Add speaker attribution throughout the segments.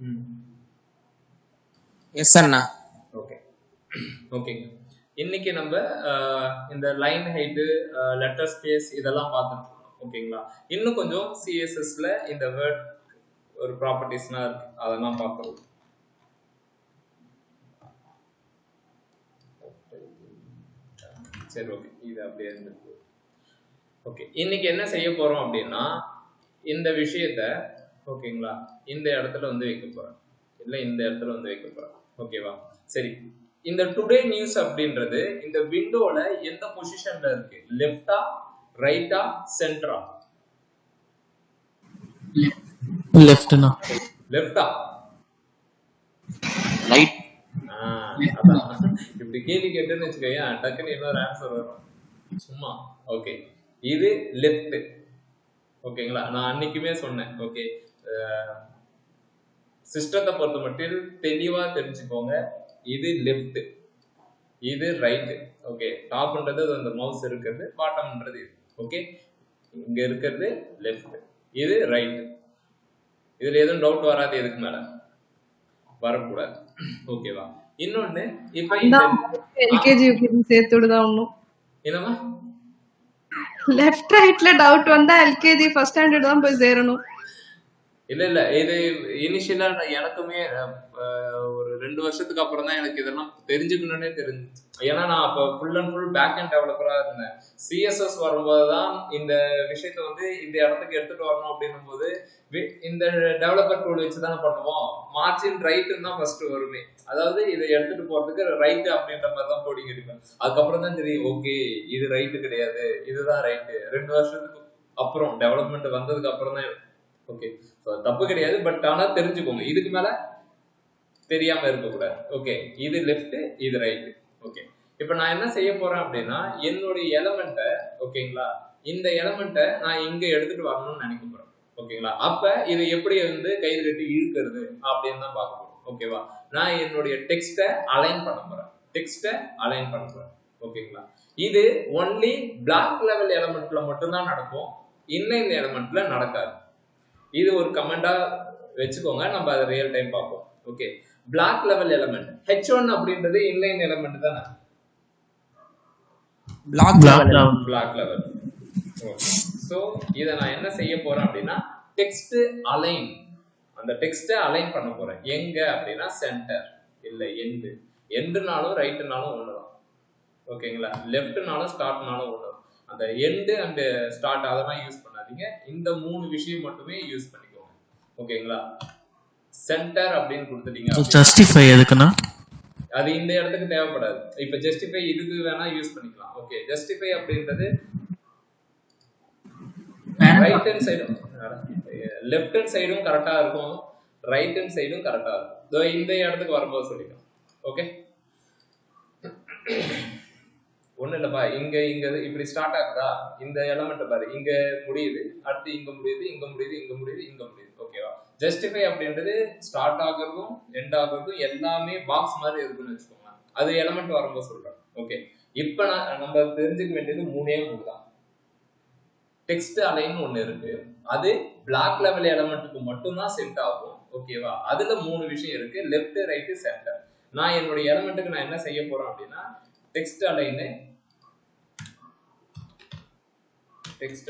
Speaker 1: ம்.
Speaker 2: எஸ் அண்ணா.
Speaker 1: ஓகே. ஓகேங்க. இன்னைக்கு நம்ம இந்த லைன் ஹைட்டு, லெட்டர் ஸ்பேஸ் இதெல்லாம் பார்த்துட்டு இருக்கோம். ஓகேங்களா? இன்னும் கொஞ்சம் சிஎஸ்எஸ்ல இந்த வேர்ட் ஒரு ப்ராப்பர்ட்டிஸ்லாம் இருக்கு, அதெல்லாம் பார்க்கணும். சரி, ஓகே, இது அப்படியே இருந்துருக்கு. ஓகே, இன்னைக்கு என்ன செய்ய போறோம் அப்படின்னா, இந்த விஷயத்த ஓகேங்களா இந்த இடத்துல வந்து வைக்க போறேன், இல்ல இந்த இடத்துல வந்து வைக்க போறேன். ஓகேவா? சரி, இந்த டுடே நியூஸ் அப்படின்றது இந்த விண்டோல எந்த பொசிஷன்ல இருக்கு? லெஃப்டா, ரைட்டா, சென்டரா?
Speaker 3: லெஃப்ட்னா.
Speaker 1: லெஃப்டா?
Speaker 2: ரைட்.
Speaker 1: அதான், இப்படி கேள்வி கேட்டுன்னு வச்சுக்கோங்க, டக்குன்னு இன்னொரு ஆன்சர் வரும் சும்மா. ஓகே, இது லெஃப்ட். ஓகேங்களா? நான் அன்னைக்குமே சொன்னேன். ஓகே, சிஸ்டத்தை பொறுத்த மட்டும் தெளிவா தெரிஞ்சுக்கோங்க. இது லெஃப்ட், இது ரைட். ஓகே, டாப்ன்றது அந்த மவுஸ் இருக்கிறது, பாட்டம்ன்றது இது. ஓகே, இங்க இருக்கிறது லெஃப்ட், இது ரைட். இதுல எதுவும் டவுட் வராது, எதுக்கு மேல வரக்கூடாது. ஓகேவா? இன்னொன்னு, இப்ப இந்த
Speaker 4: எல்கேஜி யூகேஜி சேர்த்து விடுதா ஒண்ணும்.
Speaker 1: என்னமா
Speaker 4: லெஃப்ட் ரைட்ல டவுட் வந்தா எல்கேஜி ஃபர்ஸ்ட் ஸ்டாண்டர்ட் தான் போய் சேரணும்.
Speaker 1: இல்ல, இது இனிஷியலா எனக்குமே ஒரு 2 வருஷத்துக்கு அப்புறம் தான் எனக்கு இதெல்லாம் தெரிஞ்சுக்கணும்னே தெரிஞ்சிச்சு. ஏன்னா நான் அப்ப full and full back end டெவலப்பரா இருந்தேன். சிஎஸ்எஸ் வரும்போதுதான் இந்த விஷயத்த வந்து இந்த இடத்துக்கு எடுத்துட்டு வரணும் அப்படின்னும் போது இந்த டெவலப்பர் டூல் வச்சுதானே பண்ணுவோம். மார்ஜின் ரைட்டுன்னு தான் ஃபர்ஸ்ட் வருமே. அதாவது இதை எடுத்துட்டு போறதுக்கு ரைட்டு அப்படின்ற மாதிரி தான் கோடிங் எடுப்பேன். அதுக்கப்புறம் தான் தெரியும், ஓகே இது ரைட்டு கிடையாது, இதுதான் ரைட்டு. 2 வருஷத்துக்கு அப்புறம் டெவலப்மெண்ட் வந்ததுக்கு அப்புறம் தான். ஓகே, தப்பு கிடையாது, பட் ஆனா தெரிஞ்சுக்கோங்க, இதுக்கு மேல தெரியாம இருக்கக்கூடாது. ஓகே, இது லெஃப்ட், இது ரைட். ஓகே, இப்ப நான் என்ன செய்ய போறேன் அப்படின்னா, என்னுடைய எலமெண்ட்டை, ஓகேங்களா, இந்த எலமெண்ட்டை நான் இங்க எடுத்துட்டு வரணும்னு நினைக்க போறேன். ஓகேங்களா? அப்ப இதை எப்படி வந்து கையில் கட்டி இழுக்கிறது அப்படின்னு தான் பார்க்க போறோம். ஓகேவா? நான் என்னுடைய டெக்ஸ்ட்டை அலைன் பண்ண போறேன். டெக்ஸ்ட்டை அலைன் பண்ண போறேன். ஓகேங்களா? இது ஒன்லி பிளாக் லெவல் எலமெண்ட்ல மட்டும்தான் நடக்கும், இன்லைன் எலமெண்ட்ல நடக்காது. இது ஒரு கமெண்டா வச்சுக்கோங்க, நம்ம அதை ரியல் டைம் பார்ப்போம். Okay, block level element H1 அப்படின்றது இன்லைன் எலமெண்ட் தானே?
Speaker 2: Block level.
Speaker 1: Block level. So இத நான் என்ன செய்ய போறேன் அப்படின்னா, டெக்ஸ்ட் அலைன், அந்த டெக்ஸ்ட்டை அலைன் பண்ண போறேன். எங்க அப்படின்னா சென்டர், இல்ல எண்டு. எண்டுனாலும் ரைட்னாலும் ஒண்ணுதான். ஓகேங்களா? லெஃப்ட்னாலும் ஸ்டார்ட்னாலும் ஒண்ணுதான். அந்த எண்டு அண்ட் ஸ்டார்ட் அதெல்லாம் யூஸ் பண்ணாதீங்க, இந்த 3 விஷயம் மட்டுமே யூஸ் பண்ணிக்கோங்க. ஓகேங்களா? சென்டர் அப்படின்னு கொடுத்துட்டீங்க.
Speaker 3: ஜஸ்டிஃபை எதுக்குன்னா
Speaker 1: அது இந்த இடத்துக்கு தேவைப்படாது. இப்ப ஜஸ்டிஃபை இதுக்கு வேணா யூஸ் பண்ணிக்கலாம். ஓகே, ஜஸ்டிஃபை அப்படின்றது ரைட் ஹேண்ட் சைடும் லெஃப்ட் ஹேண்ட் சைடும் கரெக்டா இருக்கும், ரைட் ஹேண்ட் சைடும் கரெக்டா இருக்கும். இந்த இடத்துக்கு வரும்போது சொல்லிக்கலாம். ஓகே, ஒண்ணு இல்லப்பா, இங்க இப்படி ஸ்டார்ட் ஆகுதா, இந்த எலமெண்ட் பாரு, இங்க முடியுது, அடுத்து இங்க முடியுது, இங்க முடியுது, இங்க முடியுது, இங்க முடியுது. ஓகேவா? ஜஸ்டிஃபை அப்படின்றது ஸ்டார்ட் ஆகுறதும் எண்ட் ஆகுறதும் எல்லாமே பாக்ஸ் மாதிரி இருக்குன்னு வச்சுக்கோங்க. அது எலமெண்ட் வரும்போது சொல்றேன். ஓகே, இப்ப நம்ம தெரிஞ்சுக்க வேண்டியது 3 தான். டெக்ஸ்ட் அலைன் ஒண்ணு இருக்கு, அது பிளாக் லெவல் எலமெண்ட்டுக்கு மட்டும்தான் செட் ஆகும். ஓகேவா? அதுல 3 விஷயம் இருக்கு, லெஃப்ட், ரைட், சென்டர். நான் என்னுடைய எலமெண்ட்டுக்கு நான் என்ன செய்ய போறேன் அப்படின்னா, டெக்ஸ்ட்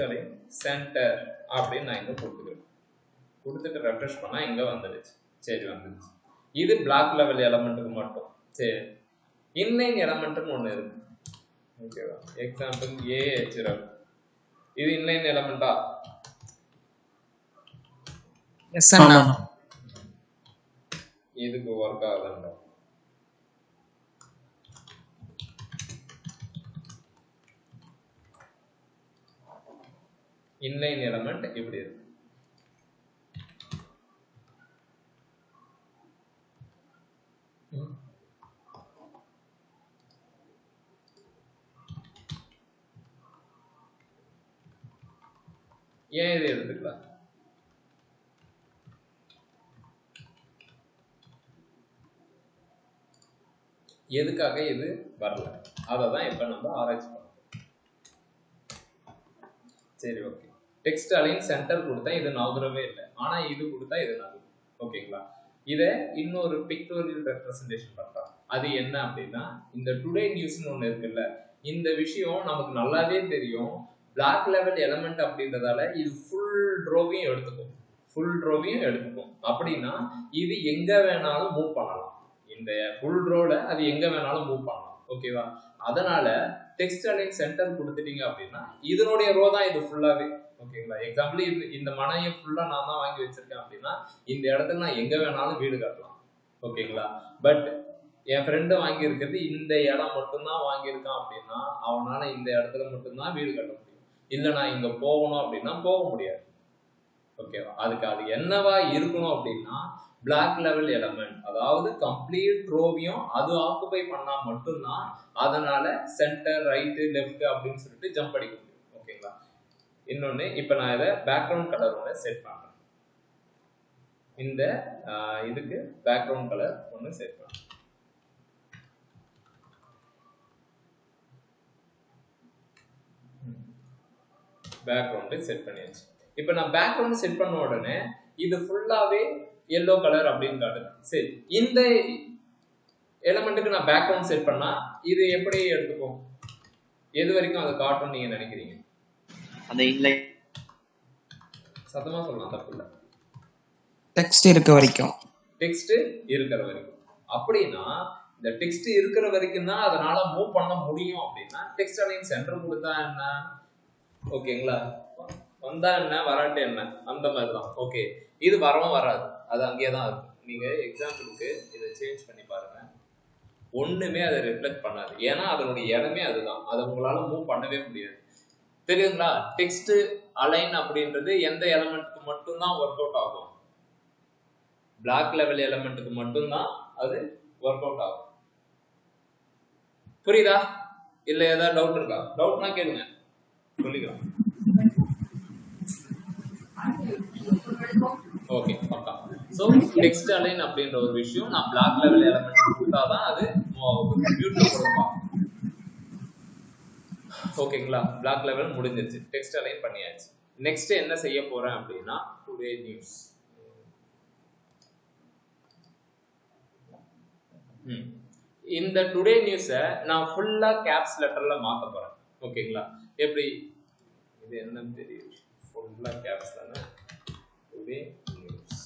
Speaker 1: அலைன் சென்டர் அப்படின்னு நான் இங்க கொடுத்துக்கிறேன். கொடுத்துட்டு ரெஃப்ரெஷ் பண்ணா இங்க வந்துடுச்சு. சரி, வந்துடுச்சு. இது பிளாக் லெவல் எலமெண்ட்டுக்கு மட்டும். சரி, இன்லைன் எலமெண்ட்னு ஒண்ணு இருக்கு. ஓகேவா? எக்ஸாம்பிள் AHRF, இது இன்லைன் எலமெண்டா?
Speaker 2: எஸ் அண்ணா.
Speaker 1: இதுக்கு ஒர்க் ஆகுதுண்டா. இன்லைன் எலமெண்ட் இப்படி இருக்கு. ஏன் இது எடுத்துக்கலாம்? எதுக்காக இது வரல, அதை தான் இப்ப நம்ம ஆராய்ச்சி பண்ணோம். சரி, ஓகே. டெக்ஸ்ட் அலைன் சென்டர் கொடுத்தா இது நகரவே இல்லை, ஆனா இது கொடுத்தா இது நகரும். ஓகேங்களா? இதை இன்னொரு பிக்டோரியல் ரெப்ரசன்டேஷன் பண்றான். அது என்ன அப்படின்னா, இந்த டுடே நியூஸ்னு ஒண்ணு இருக்குல்ல, இந்த விஷயம் நமக்கு நல்லாவே தெரியும். பிளாக் லெவல் எலமெண்ட் அப்படின்றதால இது ஃபுல் ட்ரோவையும் எடுத்துக்கும். அப்படின்னா இது எங்க வேணாலும் மூவ் பண்ணலாம். இந்த ஃபுல் ரோல அது எங்க வேணாலும் மூவ் பண்ணலாம். ஓகேவா? அதனால டெக்ஸ்ட் அலைன் சென்டர் கொடுத்துட்டீங்க அப்படின்னா இதனுடைய ரோ தான் இது ஃபுல்லாவே. ஓகேங்களா? எக்ஸாம்பிள் இந்த மனையை ஃபுல்லா நான் தான் வாங்கி வச்சிருக்கேன் அப்படின்னா இந்த இடத்துல நான் எங்க வேணாலும் வீடு கட்டலாம். ஓகேங்களா? பட் என் ஃப்ரெண்டு வாங்கி இருக்கிறது இந்த இடம் மட்டும்தான் வாங்கியிருக்கான் அப்படின்னா அவனால இந்த இடத்துல மட்டும்தான் வீடு கட்ட முடியும். இல்ல நான் இங்க போகணும் அப்படின்னா போக முடியாது. ஓகேவா? அதுக்கு அது என்னவா இருக்கணும் அப்படின்னா பிளாக் லெவல் எலமெண்ட், அதாவது கம்ப்ளீட் ரோவையும் அது ஆக்குபை பண்ணா மட்டும்தான் அதனால சென்டர், ரைட்டு, லெஃப்ட் அப்படின்னு சொல்லிட்டு ஜம்ப் அடிக்க முடியும். ஓகேங்களா? இன்னொன்னு, இப்ப நான் இதை பேக்ரவுண்ட் கலர் ஒன்று செட் பண்றேன். இந்த இதுக்கு பேக்ரவுண்ட் கலர் ஒன்று செட் பண்றேன். பேக்ரவுண்ட் செட் பண்ணியாச்சு. இப்ப நான் பேக்ரவுண்ட் செட் பண்ண உடனே இது ஃபுல்லாவே எல்லோ கலர் அப்படின்னு காட்டுது. சரி, இந்த எலிமெண்ட்டுக்கு நான் பேக்ரவுண்ட் செட் பண்ணா இது எப்படி எடுத்துக்கும்? எது வரைக்கும் அதை காட்டும் நீங்க நினைக்கிறீங்க?
Speaker 5: அந்த இன்லைன்
Speaker 1: சத்தமா சொல்லலாம், தப்பு இல்லை.
Speaker 2: டெக்ஸ்ட் இருக்க வரைக்கும்.
Speaker 1: டெக்ஸ்ட் இருக்கிற வரைக்கும். அப்படின்னா இந்த டெக்ஸ்ட் இருக்கிற வரைக்கும் தான் அதனால மூவ் பண்ண முடியும். அப்படின்னா டெக்ஸ்ட் அலைன் சென்டர் கொடுத்தா என்ன, ஓகேங்களா, வந்தா என்ன, வராட்டு என்ன, அந்த மாதிரி தான். ஓகே, இது வரவும் வராது, அது அங்கேயே தான் இருக்கும். நீங்க எக்ஸாம்பிளுக்கு இதை சேஞ்ச் பண்ணி பாருங்க, ஒண்ணுமே அதை ரிஃப்ளெக்ட் பண்ணாது. ஏன்னா அதனுடைய இடமே அதுதான், அதை உங்களால மூவ் பண்ணவே முடியாது. தெரியுங்களா? டெக்ஸ்ட் அலைன் அப்படின்றது எந்த எலமெண்ட்டுக்கு மட்டும்தான் ஒர்க் அவுட் ஆகும்? பிளாக் லெவல் எலமெண்ட்டுக்கு மட்டும்தான் அது ஒர்க் அவுட் ஆகும். புரியுதா? இல்ல ஏதாவது டவுட் இருக்கா? டவுட்னா கேளுங்க, சொல்லிக்கலாம். ஓகே, பக்கா. சோ டெக்ஸ்ட் அலைன் அப்படின்ற ஒரு விஷயம் நான் பிளாக் லெவல் எலிமெண்ட் கொடுத்தாதான் அது மியூட்ல கொடுப்பாங்க. ஓகேங்களா? பிளாக் லெவல் முடிஞ்சிருச்சு, டெக்ஸ்ட் அலைன் பண்ணியாச்சு. நெக்ஸ்ட் என்ன செய்ய போறேன் அப்படின்னா டுடே நியூஸ். இந்த டுடே நியூஸை நான் ஃபுல்லா கேப்ஸ் லெட்டர்ல மாத்த போறேன். ஓகேங்களா? எப்படி? இது என்னன்னு தெரியும், ஃபுல்லா கேப்ஸ் தானே. டுடே நியூஸ்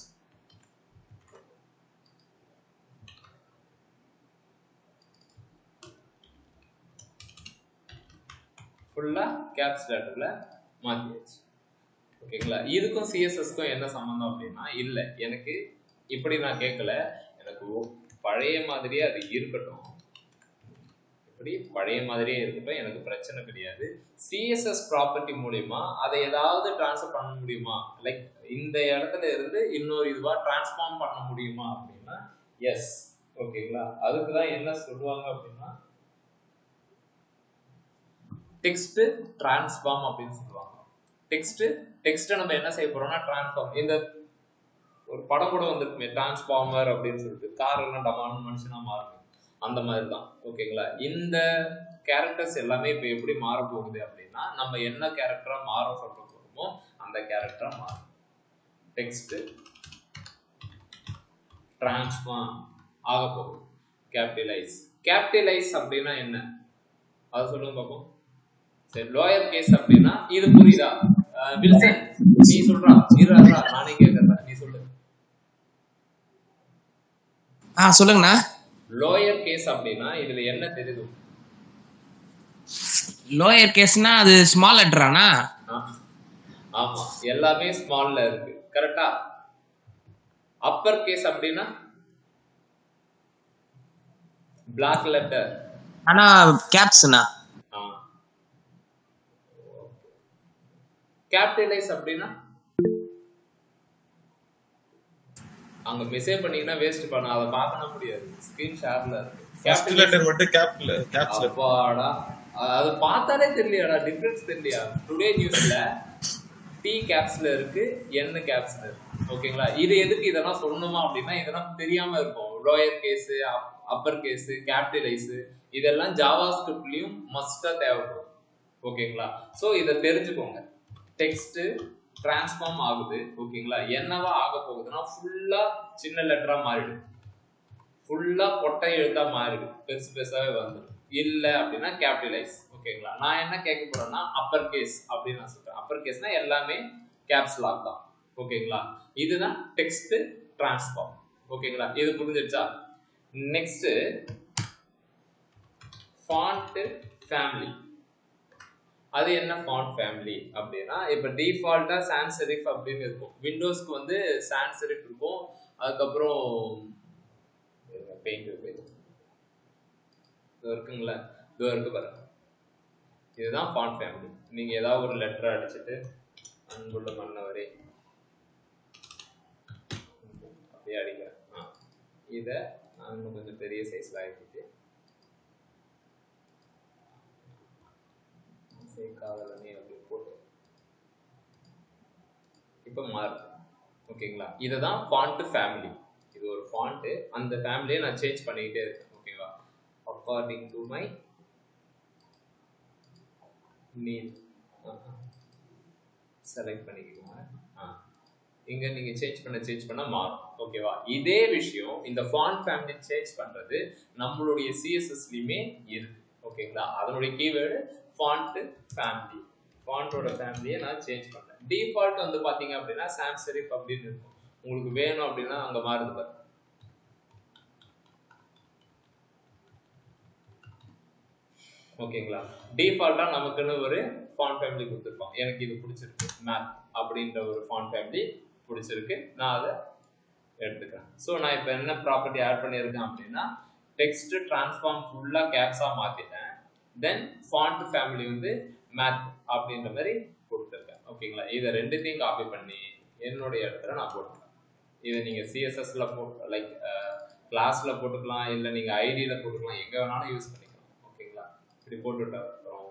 Speaker 1: ஃபுல்லா கேப்ஸ் லெட்டர்ல மாத்தியாச்சு. ஓகேங்களா? இதுக்கும் சிஎஸ்எஸ்க்கும் என்ன சம்பந்தம் அப்படின்னா, இல்ல எனக்கு இப்படி நான் கேட்கல, எனக்கு பழைய மாதிரியே அது இருக்கட்டும், இப்படி பழைய மாதிரியே இருக்கட்டும், எனக்கு பிரச்சனை கிடையாது. சிஎஸ்எஸ் ப்ராப்பர்ட்டி மூலியமா அதை ஏதாவது டிரான்ஸ்ஃபர் பண்ண முடியுமா, லைக் இந்த இடத்துல இருந்து இன்னொரு இதுவா டிரான்ஸ்ஃபார்ம் பண்ண முடியுமா அப்படின்னா எஸ். ஓகேங்களா? அதுக்குதான் என்ன சொல்லுவாங்க அப்படின்னா டெக்ஸ்ட் டிரான்ஸ்ஃபார்ம் அப்படின்னு சொல்லுவாங்க. டெக்ஸ்ட் நம்ம என்ன செய்ய போறோம்னா டிரான்ஸ்ஃபார்ம். இந்த ஒரு படம் கூட வந்துருக்குமே, டிரான்ஸ்ஃபார்மர் அப்படின்னு சொல்லிட்டு, கார் எல்லாம் டமான்னு மனுஷனா மாறும், அந்த மாதிரி தான். ஓகேங்களா? இந்த கேரக்டர்ஸ் எல்லாமே இப்போ எப்படி மாற போகுது அப்படின்னா, நம்ம என்ன கேரக்டரா மாற சொல்ல போறோமோ அந்த கேரக்டரா மாறும். டெக்ஸ்ட் டிரான்ஸ்ஃபார்ம் ஆக போகுது. கேபிட்டலைஸ் அப்படின்னா என்ன, அது சொல்லுங்க பார்ப்போம். சரி, லோயர் கேஸ் அப்படின்னா இது புரியுதா? வில்சன் நீ சொல்றா, நானே கேட்கறேன், நீ சொல்லு.
Speaker 2: சொல்லுங்கண்ணா.
Speaker 1: லோயர் கேஸ் அப்படின்னா இதுல என்ன தெரியுது?
Speaker 2: லோயர் கேஸ்னா அது ஸ்மால் லெட்டரானா?
Speaker 1: ஆமா, எல்லாமே ஸ்மால்ல இருக்கு, கரெக்டா? அப்பர் கேஸ் அப்படின்னா பிளாக் லெட்டர்,
Speaker 2: ஆனா கேப்ஸ்னா.
Speaker 1: கேபிட்டலைஸ் அப்படின்னா அங்க மெசேஜ் பண்ணீங்கன்னா வேஸ்ட் பண்ண, அதை பார்க்க முடியாது, ஸ்கிரீன் ஷேர்ல இருக்கு.
Speaker 6: ஃபர்ஸ்ட் லெட்டர் மட்டும் கேப்ஸ்.
Speaker 1: அப்பாடா, அது பார்த்தாலே தெரியலையாடா, டிஃபரன்ஸ் தெரியலையா? டுடே நியூஸ்ல டி கேப்ஸ்ல இருக்கு, என் கேப்ஸ்ல இருக்கு. ஓகேங்களா? இது எதுக்கு இதெல்லாம் சொல்லணுமா அப்படின்னா இதெல்லாம் தெரியாம இருக்கும். Lower case, upper case, capitalise இதெல்லாம் ஜாவா ஸ்கிரிப்ட்லயும் மஸ்டா தேவைப்படும். ஓகேங்களா? சோ இதை தெரிஞ்சுக்கோங்க. டெக்ஸ்ட் டிரான்ஸ்ஃபார்ம் ஆகுது. ஓகேங்களா? என்னவா ஆக போகுதுன்னா ஃபுல்லா சின்ன லெட்டரா மாறிடும், ஃபுல்லா பொட்டை எழுத்தா மாறிடும், பெருசு பெருசாவே வந்துடும். இல்ல அப்படின்னா கேபிட்டலைஸ். ஓகேங்களா? நான் என்ன கேட்க போறேன்னா அப்பர் கேஸ் அப்படின்னு நான் சொல்றேன். அப்பர் கேஸ்னா எல்லாமே கேப்ஸ் லாக் தான். ஓகேங்களா? இதுதான் டெக்ஸ்ட் டிரான்ஸ்ஃபார்ம். ஓகேங்களா? இது புரிஞ்சிருச்சா? Next font family. அது என்ன ஃபாண்ட் ஃபேமிலி அப்படின்னா, இப்போ டிஃபால்ட்டா சான்ஸ் செரிஃப் அப்படின்னு இருக்கும். விண்டோஸ்க்கு வந்து சான்ஸ் செரிஃப் இருக்கும். அதுக்கப்புறம் பெயிண்ட் இருக்குங்களா, இதோ இருக்கு பாருங்க. இதுதான் ஃபாண்ட் ஃபேமிலி. நீங்க ஏதாவது ஒரு லெட்டர் அடிச்சுட்டு அன்புள்ள மன்னவரே அப்படியே அடிக்கிறேன். இதை நான் இன்னும் கொஞ்சம் பெரிய சைஸ்ல ஆகிட்டு காதலனே அப்படி போட்டு இப்ப மாறுது. ஓகேங்களா? இதுதான் ஃபாண்ட் ஃபேமிலி. இது ஒரு ஃபாண்ட், அந்த ஃபேமிலியை நான் சேஞ்ச் பண்ணிக்கிட்டே இருக்கேன். ஓகேவா? According to my NEET select பண்ணிக்கோங்க. இங்க நீங்க சேஞ்ச் பண்ண மாறும். ஓகேவா? இதே விஷயம் இந்த ஃபாண்ட் ஃபேமிலி சேஞ்ச் பண்றது நம்மளுடைய சிஎஸ்எஸ்லயுமே இருக்கு. ஓகேங்களா? அதனுடைய கீவேர்டு ஃபாண்ட் ஃபேமிலி. ஃபாண்டோட ஃபேமிலியை நான் சேஞ்ச் பண்றேன். டிஃபால்ட் வந்து பாத்தீங்க அப்படின்னா சான்ஸ் செரிஃப் அப்படின்னு இருக்கும். உங்களுக்கு வேணும் அப்படின்னா அங்க மாறுது பாருங்க. ஓகேங்களா? டிஃபால்ட்டா நமக்குன்னு ஒரு ஃபாண்ட் ஃபேமிலி கொடுத்துருப்போம். எனக்கு இது பிடிச்சிருக்கு, மேத் அப்படின்ற ஒரு ஃபாண்ட் ஃபேமிலி பிடிச்சிருக்கு, நான் அதை எடுத்துக்கிறேன். ஸோ நான் இப்போ என்ன ப்ராப்பர்ட்டி ஆட் பண்ணியிருக்கேன் அப்படின்னா டெக்ஸ்ட் டிரான்ஸ்ஃபார்ம் ஃபுல்லாக கேப்ஸாக மாற்றிட்டேன். தென் ஃபாண்ட் ஃபேமிலி வந்து மேத் அப்படின்ற மாதிரி கொடுத்துருக்கேன். ஓகேங்களா? இதை ரெண்டுத்தையும் காப்பி பண்ணி என்னுடைய இடத்துல நான் போட்டுருக்கேன். இதை நீங்கள் சிஎஸ்எஸ்ல போட்டு லைக் கிளாஸில் போட்டுக்கலாம், இல்லை நீங்கள் ஐடியில் போட்டுக்கலாம், எங்கே வேணாலும் யூஸ் பண்ணிக்கலாம். ஓகேங்களா? இப்படி போட்டுவிட்ட அப்புறம்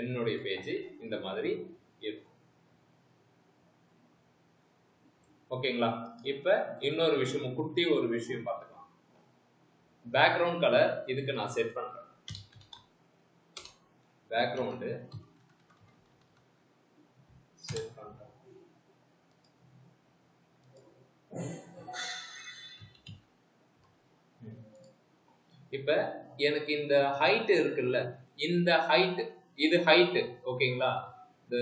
Speaker 1: என்னுடைய பேஜ் இந்த மாதிரி இருக்கும். ஓகேங்களா? இப்போ இன்னொரு விஷயம், குட்டி ஒரு விஷயம் பார்த்துக்கலாம். பேக்ரவுண்ட் கலர் இதுக்கு நான் செட் பண்றேன். பேக்ரவுண்டு செட் பண்றேன். இப்ப எனக்கு இந்த ஹைட் இருக்குல்ல, இந்த ஹைட், இது ஹைட். ஓகேங்களா?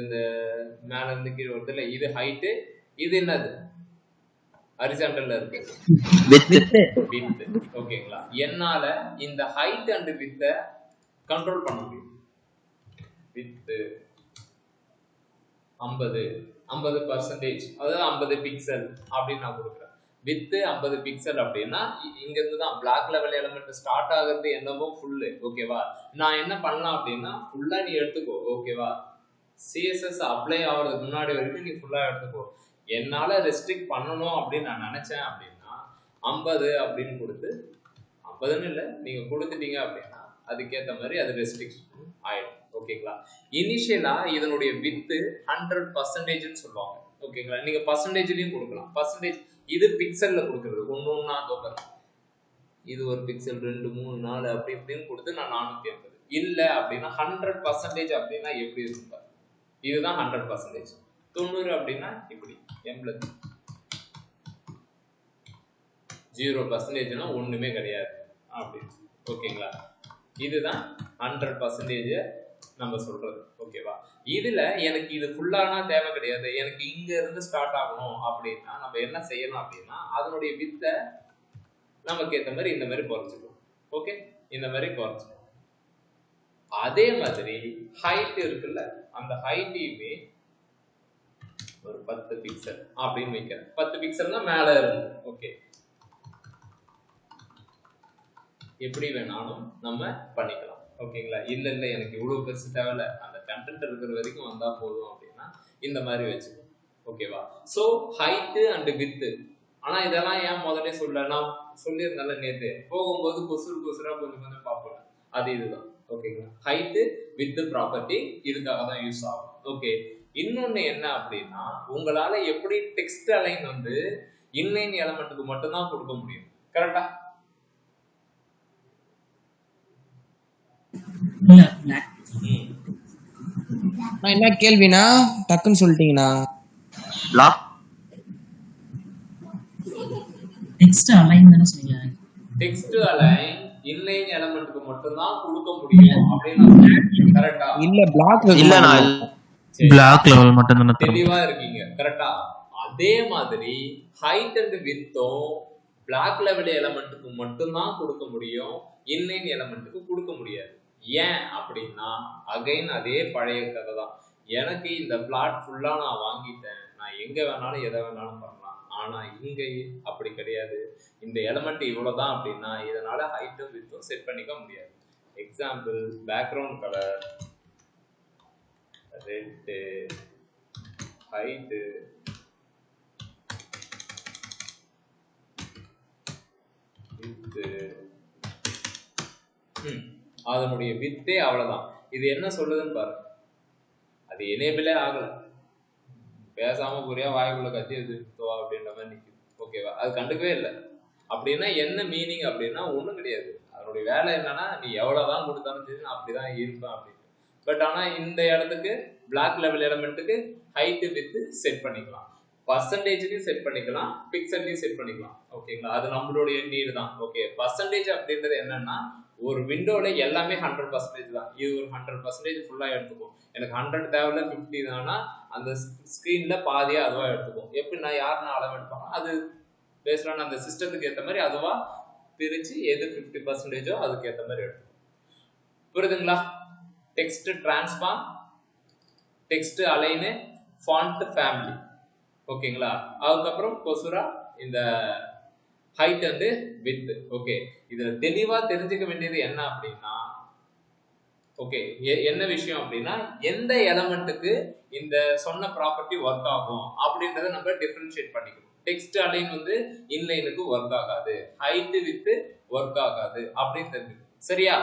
Speaker 1: இந்த மேல இருந்து கீழே வருதுல, இது ஹைட். இது என்னது? ஹரிசாண்டல்ல இருக்கு, வித். ஓகேங்களா? என்னால இந்த ஹைட் அண்ட் வித்த கண்ட்ரோல் பண்ண முடியும். வித் 50%, அதாவது 50 பிக்சல் அப்படின்னு நான் கொடுக்குறேன். வித் 50 பிக்சல் அப்படின்னா இங்க இருந்து தான் பிளாக் லெவல் எலிமெண்ட் ஸ்டார்ட் ஆகுறது என்னவோ ஃபுல்லு. ஓகேவா? நான் என்ன பண்ணலாம் அப்படின்னா ஃபுல்லா நீ எடுத்துக்கோ. ஓகேவா? சிஎஸ்எஸ் அப்ளை ஆகிறதுக்கு முன்னாடி வரைக்கும் நீ ஃபுல்லா எடுத்துக்கோ. என்னால ரெஸ்ட்ரிக்ட் பண்ணணும் அப்படின்னு நான் நினைச்சேன் அப்படின்னா 50 அப்படின்னு கொடுத்து, 50ன்னு இல்லை, நீங்க கொடுத்துட்டீங்க அப்படின்னா அதுக்கேற்ற மாதிரி அது ரெஸ்ட்ரிக்ஷன் ஆயிடும். ஓகேங்களா? இனிஷியலா இதனுடைய வித்து 100%ன்னு சொல்லுவாங்க. ஓகேங்களா? நீங்க பர்சன்டேஜ்லயும் கொடுக்கலாம். பர்சன்டேஜ் இது பிக்சல்ல கொடுக்கறது. ஒன்னொன்னா இது ஒரு பிக்சல் 2 3 4 அப்படி இப்படின்னு கொடுத்து நான் 480. இல்ல அப்படின்னா 100% அப்படின்னா எப்படி இருக்கும்? இதுதான் 100%. 90 அப்படின்னா இப்படி எம்ப்ளஸ் 0%னா ஒண்ணுமே கிடையாது அப்படின்னு. ஓகேங்களா? இதுதான் 100% நம்ம சொல்றது. ஓகேவா? இதுல எனக்கு இது ஃபுல்லானா தேவை கிடையாது. எனக்கு இங்க இருந்து ஸ்டார்ட் ஆகணும் அப்படின்னா நம்ம என்ன செய்யணும் அப்படின்னா அதனுடைய வித்த நமக்கு ஏற்ற மாதிரி இந்த மாதிரி குறைச்சிக்கணும். ஓகே? இந்த மாதிரி குறைச்சிக்கணும். அதே மாதிரி ஹைட் இருக்குல்ல, அந்த ஹைட்டையுமே ஒரு 10 பிக்சல் அப்படின்னு வைக்கிறேன். 10 பிக்சல்னா மேல இருக்கு. ஓகே, எப்படி வேணாலும் நம்ம பண்ணிக்கலாம். ஓகேங்களா? இல்ல எனக்கு இவ்வளவு பெருசு தேவையில்ல, அந்த கண்டென்ட் இருக்கிற வரைக்கும் வந்தா போதும் அப்படின்னா இந்த மாதிரி வச்சுக்கோங்க. ஓகேவா? So height and width. ஆனா இதெல்லாம் ஏன் முதல்ல சொல்ல, நான் சொல்லியிருந்தால நேற்று போகும்போது கொசுரா கொஞ்சம் பார்ப்போம். அது இதுதான். ஓகேங்களா? ஹைட் வித் ப்ராப்பர்ட்டி இதுக்காக தான் யூஸ் ஆகும். ஓகே, இன்னொன்னு என்ன அப்படின்னா உங்களால எப்படி டெக்ஸ்ட் அலைன் வந்து இன்லைன் எலிமெண்ட்டுக்கு மட்டும்தான் கொடுக்க முடியும். கரெக்டா?
Speaker 2: என்ன கேள்வினா டக்குன்னு சொல்லிட்டீங்கண்ணா.
Speaker 5: பிளாக்
Speaker 3: டெக்ஸ்ட் அலைன் தானே சொன்னீங்க.
Speaker 1: டெக்ஸ்ட் அலைன் இன்லைன் எலமெண்ட்டுக்கு மட்டும் தான் கொடுக்க முடியும் அப்படின்னு கரெக்டா?
Speaker 2: இல்ல பிளாக்
Speaker 5: இல்ல நான்
Speaker 3: பிளாக் லெவல் மட்டும் தானே தரும்.
Speaker 1: தெளிவா இருக்கீங்க, கரெக்டா? அதே மாதிரி ஹைட் அண்ட் வித்தும் பிளாக் லெவல் எலமெண்ட்டுக்கு மட்டும்தான் கொடுக்க முடியும், இன்லைன் எலமெண்ட்டுக்கு கொடுக்க முடியாது. ஏன் அப்படின்னா அகைன் அதே பழைய கதை தான். எனக்கு இந்த பிளாட் ஃபுல்லா நான் வாங்கிட்டேன், நான் எங்க வேணாலும் எதை வேணாலும் பண்ணலாம். ஆனா இங்க அப்படி கிடையாது. இந்த எலமெண்ட் இவ்வளவுதான் அப்படின்னா இதனால ஹைட்டும் வித்தும் செட் பண்ணிக்க முடியாது. Example, background colour red, height, width, அதனுடைய வித்தே அவ்வளவுதான். இது என்ன சொல்லுதுன்னு பாருங்க. அது எனேபிளே ஆகல, பேசாம புரியா வாய்க்குள்ள கத்தி எடுத்துவா அப்படின்ற மாதிரி நிக்குது. ஓகேவா? அது கண்டுக்கவே இல்லை. அப்படின்னா என்ன மீனிங் அப்படின்னா ஒண்ணும் கிடையாது. அதனுடைய வேலை என்னன்னா நீ எவ்வளவுதான் கொடுத்தாலும் சரி நான் அப்படிதான் இருப்பேன் அப்படின்னு. பட் ஆனா இந்த இடத்துக்கு பிளாக் லெவல் எலமெண்ட்டுக்கு ஹைட் வித் செட் பண்ணிக்கலாம், பர்சன்டேஜ்லயும் செட் பண்ணிக்கலாம், பிக்சல்லையும் செட் பண்ணிக்கலாம். ஓகேங்களா? அது நம்மளுடைய நீடு தான். ஓகே, பர்சன்டேஜ் அப்படின்றது என்னன்னா ஒரு விண்டோல எல்லாமே 100% தான். இது ஒரு 100% ஃபுல்லா எடுத்துக்கும். எனக்கு 100 தேவையில்ல, 50 தானா அந்த ஸ்கிரீன்ல பாதியா அதுவா எடுத்துக்கும். எப்படி நான் யாருன்னு அளவு எடுப்பாங்க, அது பேஸ்டான அந்த சிஸ்டத்துக்கு ஏற்ற மாதிரி அதுவா பிரிச்சு எது 50%ஓ அதுக்கு ஏற்ற மாதிரி எடுத்துக்கும். புரியுதுங்களா? Text transform, text align, font family. ஓகேங்களா? அதுக்கப்புறம் கொசுரா இந்த ஹைட் அண்ட் வித். ஓகே, இதுல தெளிவா தெரிஞ்சுக்க வேண்டியது என்ன அப்படின்னா, ஓகே என்ன விஷயம் அப்படின்னா எந்த எலமெண்ட்டுக்கு இந்த சொன்ன ப்ராப்பர்ட்டி ஒர்க் ஆகும் அப்படின்றத நம்ம டிஃபரன்ஷியேட் பண்ணிக்கணும். டெக்ஸ்ட் அலைன் வந்து இன்லைனுக்கு ஒர்க் ஆகாது, ஹைட் வித் ஒர்க் ஆகாது அப்படின்னு தெரிஞ்சுக்கணும். சரியா?